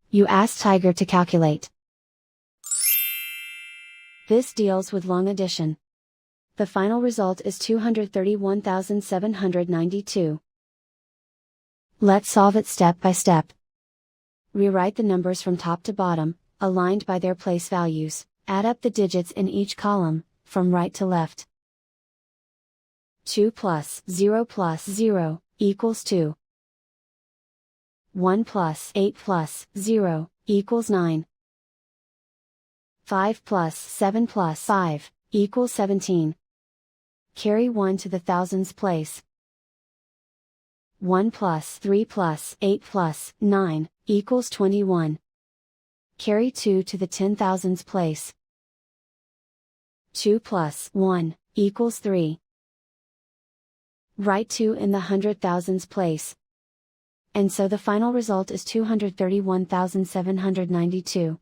You ask Tiger to calculate. This deals with long addition. The final result is 231,792. Let's solve it step by step. Rewrite the numbers from top to bottom, aligned by their place values. Add up the digits in each column, from right to left. 2 plus 0 equals 2. 1 plus 8 plus 0 equals 9. 5 plus 7 plus 5 equals 17. Carry 1 to the thousands place. 1 plus 3 plus 8 plus 9 equals 21. Carry 2 to the 10,000s place. 2 plus 1 equals 3. Write 2 in the 100,000s place. And so the final result is 231,792.